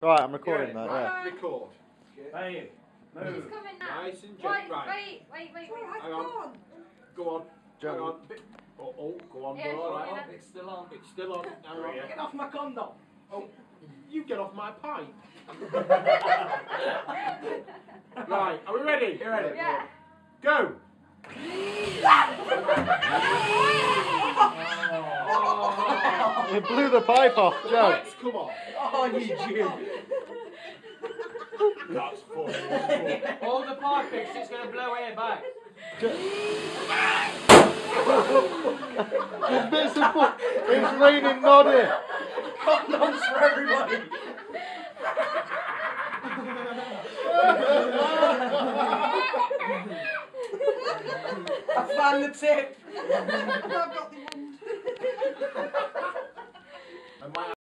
Right, I'm recording that, yeah. Record. Hey, move. It's coming now. Nice and gentle. Right. Wait. Hang on. Go on. Hang on. Oh, go on. Yeah, All right. yeah. It's still on. It's still on. Hang on. Get off my condom. Oh, you get off my pipe. Right, are we ready? You ready? Yeah. Go. It blew the pipe off, The Joe. lights come on. Oh, you Jew. That's funny. Hold the pipe fix, it's going to blow air back. There's bits of foot. It's raining noddy. Condoms for everybody. I found the tip. I've got the